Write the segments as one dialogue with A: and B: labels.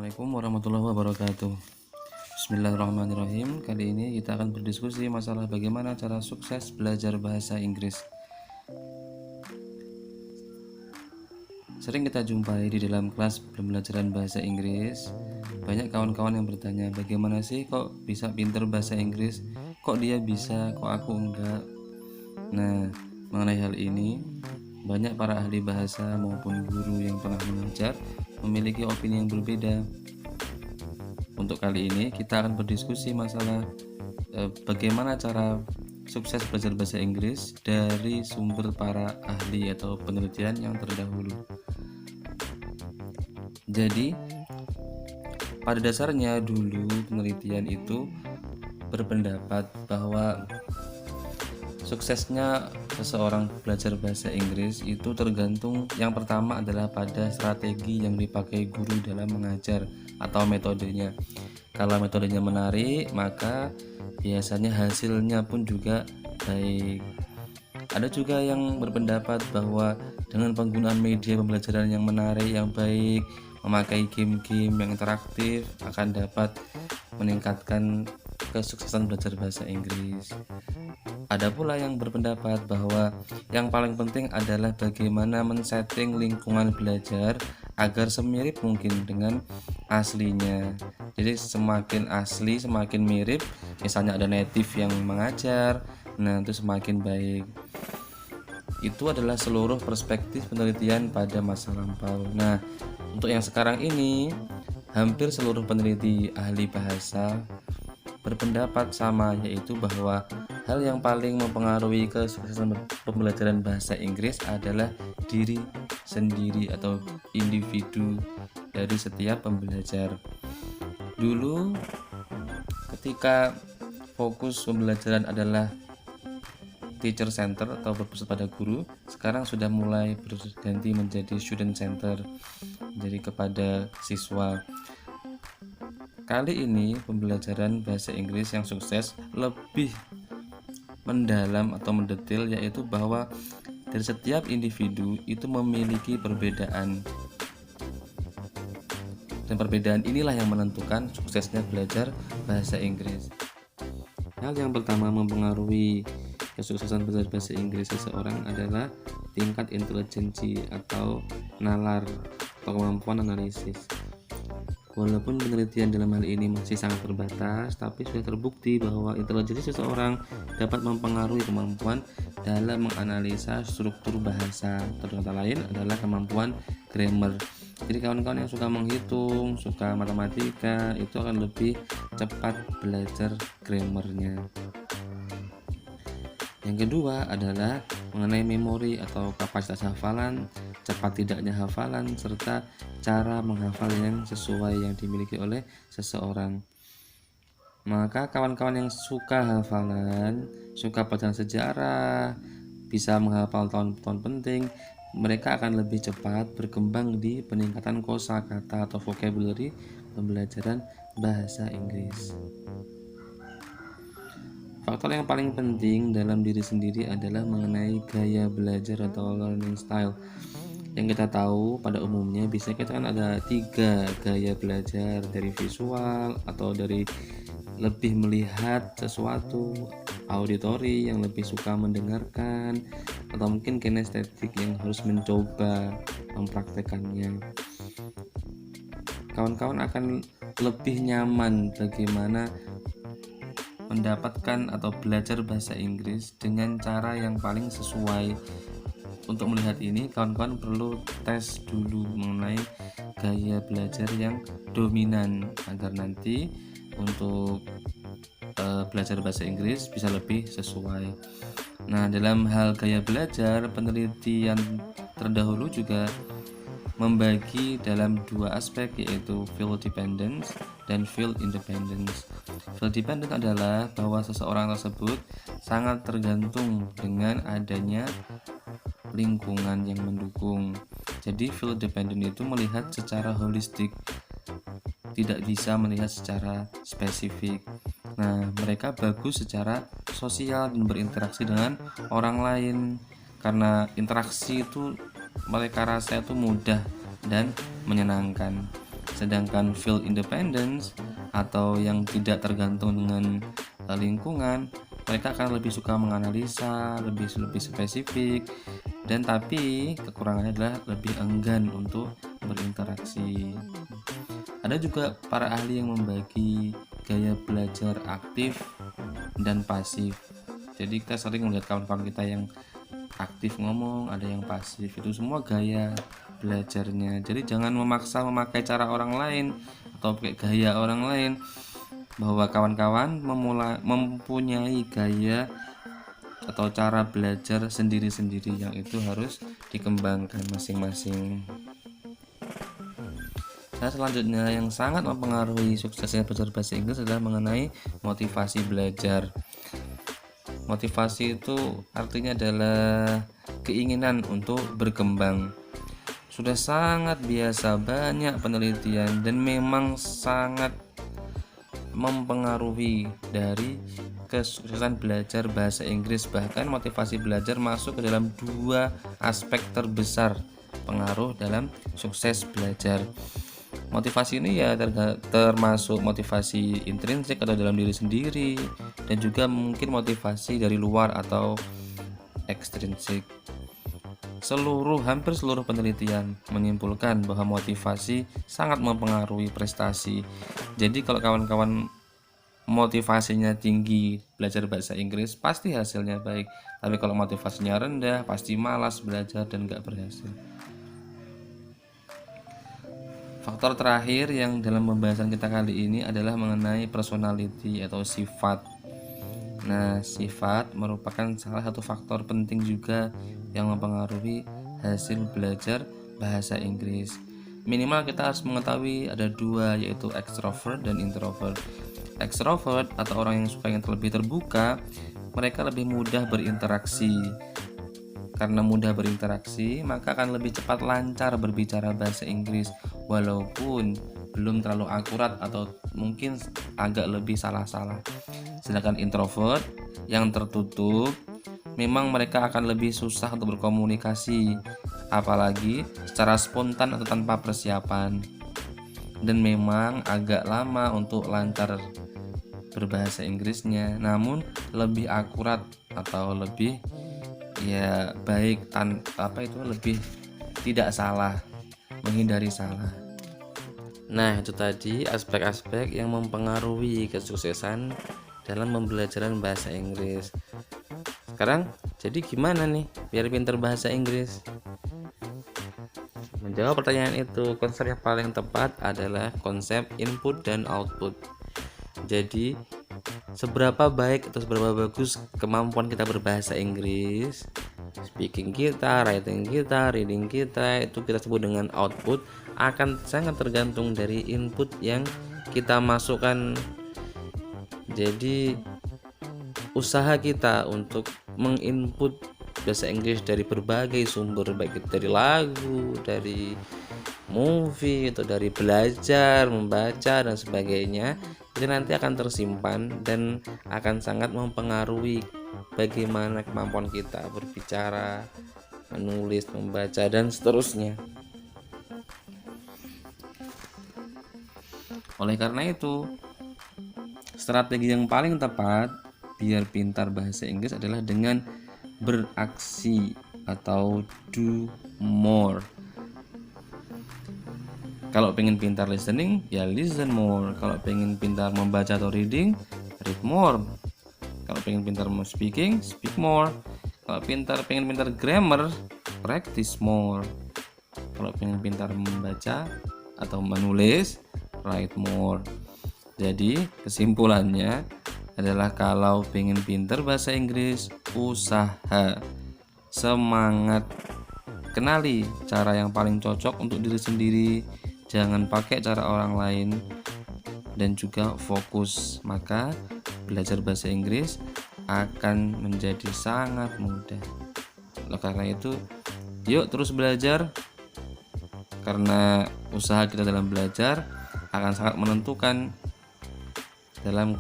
A: Assalamualaikum warahmatullahi wabarakatuh. Bismillahirrahmanirrahim. Kali ini kita akan berdiskusi masalah bagaimana cara sukses belajar bahasa Inggris. Sering kita jumpai di dalam kelas pembelajaran bahasa Inggris, banyak kawan-kawan yang bertanya, bagaimana sih kok bisa pinter bahasa Inggris? Kok dia bisa, kok aku enggak? Nah, mengenai hal ini, banyak para ahli bahasa maupun guru yang pernah mengajar memiliki opini yang berbeda. Untuk kali ini kita akan berdiskusi masalah bagaimana cara sukses belajar bahasa Inggris dari sumber para ahli atau penelitian yang terdahulu. Jadi, pada dasarnya dulu penelitian itu berpendapat bahwa suksesnya seseorang belajar bahasa Inggris itu tergantung, yang pertama adalah pada strategi yang dipakai guru dalam mengajar atau metodenya. Kalau metodenya menarik, maka biasanya hasilnya pun juga baik. Ada juga yang berpendapat bahwa dengan penggunaan media pembelajaran yang menarik, yang baik, memakai game-game yang interaktif akan dapat meningkatkan kesuksesan belajar bahasa Inggris. Ada pula yang berpendapat bahwa yang paling penting adalah bagaimana men-setting lingkungan belajar agar semirip mungkin dengan aslinya. Jadi semakin asli, semakin mirip, misalnya ada native yang mengajar, nah itu semakin baik. Itu adalah seluruh perspektif penelitian pada masa lampau. Nah, untuk yang sekarang ini, hampir seluruh peneliti ahli bahasa berpendapat sama, yaitu bahwa hal yang paling mempengaruhi kesuksesan pembelajaran bahasa Inggris adalah diri sendiri atau individu dari setiap pembelajar. Dulu ketika fokus pembelajaran adalah teacher center atau berpusat pada guru, sekarang sudah mulai berganti menjadi student center, jadi kepada siswa. Kali ini pembelajaran bahasa Inggris yang sukses lebih mendalam atau mendetil, yaitu bahwa dari setiap individu itu memiliki perbedaan, dan perbedaan inilah yang menentukan suksesnya belajar bahasa Inggris. Hal yang pertama mempengaruhi kesuksesan belajar bahasa Inggris seseorang adalah tingkat intelijensi atau nalar atau kemampuan analisis. Walaupun penelitian dalam hal ini masih sangat terbatas, tapi sudah terbukti bahwa intelijensi seseorang dapat mempengaruhi kemampuan dalam menganalisa struktur bahasa. Atau kata lain adalah kemampuan grammar. Jadi kawan-kawan yang suka menghitung, suka matematika, itu akan lebih cepat belajar grammarnya. Yang kedua adalah mengenai memori atau kapasitas hafalan, cepat tidaknya hafalan, serta cara menghafal yang sesuai yang dimiliki oleh seseorang. Maka kawan-kawan yang suka hafalan, suka pelajaran sejarah, bisa menghafal tahun-tahun penting, mereka akan lebih cepat berkembang di peningkatan kosakata atau vocabulary pembelajaran bahasa Inggris. Faktor yang paling penting dalam diri sendiri adalah mengenai gaya belajar atau learning style. Yang kita tahu pada umumnya biasanya kita kan ada 3 gaya belajar, dari visual atau dari lebih melihat sesuatu, auditory yang lebih suka mendengarkan, atau mungkin kinestetik yang harus mencoba mempraktekannya. Kawan-kawan akan lebih nyaman bagaimana mendapatkan atau belajar bahasa Inggris dengan cara yang paling sesuai. Untuk melihat ini, kawan-kawan perlu tes dulu mengenai gaya belajar yang dominan agar nanti untuk belajar bahasa Inggris bisa lebih sesuai. Nah, dalam hal gaya belajar, penelitian terdahulu juga membagi dalam 2 aspek, yaitu field dependence dan field independence. Field dependent adalah bahwa seseorang tersebut sangat tergantung dengan adanya lingkungan yang mendukung. Jadi field dependent itu melihat secara holistik, tidak bisa melihat secara spesifik. Nah, mereka bagus secara sosial dan berinteraksi dengan orang lain, karena interaksi itu mereka rasa itu mudah dan menyenangkan. Sedangkan feel independence atau yang tidak tergantung dengan lingkungan, mereka akan lebih suka menganalisa, lebih spesifik, dan tapi kekurangannya adalah lebih enggan untuk berinteraksi. Ada juga para ahli yang membagi gaya belajar aktif dan pasif. Jadi kita sering melihat kawan-kawan kita yang aktif ngomong, ada yang pasif, itu semua gaya belajarnya. Jadi jangan memaksa memakai cara orang lain atau pakai gaya orang lain, bahwa kawan-kawan mempunyai gaya atau cara belajar sendiri-sendiri yang itu harus dikembangkan masing-masing. Nah, selanjutnya yang sangat mempengaruhi suksesnya belajar bahasa Inggris adalah mengenai motivasi belajar. Motivasi itu artinya adalah keinginan untuk berkembang. Sudah sangat biasa banyak penelitian dan memang sangat mempengaruhi dari kesuksesan belajar bahasa Inggris. Bahkan motivasi belajar masuk ke dalam 2 aspek terbesar pengaruh dalam sukses belajar. Motivasi ini ya termasuk motivasi intrinsik atau dalam diri sendiri, dan juga mungkin motivasi dari luar atau ekstrinsik. Hampir seluruh penelitian menyimpulkan bahwa motivasi sangat mempengaruhi prestasi. Jadi kalau kawan-kawan motivasinya tinggi belajar bahasa Inggris, pasti hasilnya baik. Tapi kalau motivasinya rendah, pasti malas belajar dan gak berhasil. Faktor terakhir yang dalam pembahasan kita kali ini adalah mengenai personality atau sifat. Nah, sifat merupakan salah satu faktor penting juga yang mempengaruhi hasil belajar bahasa Inggris. Minimal kita harus mengetahui ada 2, yaitu extrovert dan introvert. Extrovert atau orang yang suka yang terlebih terbuka, mereka lebih mudah berinteraksi. Karena mudah berinteraksi, maka akan lebih cepat lancar berbicara bahasa Inggris, walaupun belum terlalu akurat atau mungkin agak lebih salah-salah. Sedangkan introvert yang tertutup, memang mereka akan lebih susah untuk berkomunikasi, apalagi secara spontan atau tanpa persiapan, dan memang agak lama untuk lancar berbahasa Inggrisnya, namun lebih akurat atau lebih baik lebih tidak salah, menghindari salah. Nah, itu tadi aspek-aspek yang mempengaruhi kesuksesan dalam pembelajaran bahasa Inggris. Sekarang jadi gimana nih biar pintar bahasa Inggris? Menjawab pertanyaan itu, konsep yang paling tepat adalah konsep input dan output. Jadi seberapa baik atau seberapa bagus kemampuan kita berbahasa Inggris, speaking kita, writing kita, reading kita, itu kita sebut dengan output, akan sangat tergantung dari input yang kita masukkan. Jadi usaha kita untuk menginput bahasa Inggris dari berbagai sumber, baik itu dari lagu, dari movie, atau dari belajar, membaca dan sebagainya, itu nanti akan tersimpan dan akan sangat mempengaruhi bagaimana kemampuan kita berbicara, menulis, membaca, dan seterusnya. Oleh karena itu, strategi yang paling tepat biar pintar bahasa Inggris adalah dengan beraksi atau do more. Kalau pengen pintar listening, ya listen more. Kalau pengen pintar membaca atau reading, read more. Kalau pengen pintar speaking, speak more. Kalau pengen pintar grammar, practice more. Kalau pengen pintar membaca atau menulis, write more. Jadi kesimpulannya adalah kalau pengen pintar bahasa Inggris, usaha, semangat, kenali cara yang paling cocok untuk diri sendiri, jangan pakai cara orang lain, dan juga fokus, maka belajar bahasa Inggris akan menjadi sangat mudah. Oleh karena itu, yuk terus belajar, karena usaha kita dalam belajar akan sangat menentukan dalam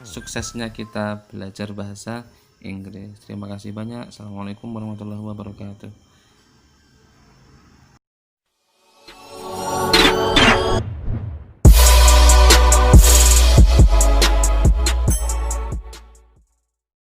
A: suksesnya kita belajar bahasa Inggris. Terima kasih banyak. Assalamualaikum warahmatullahi wabarakatuh.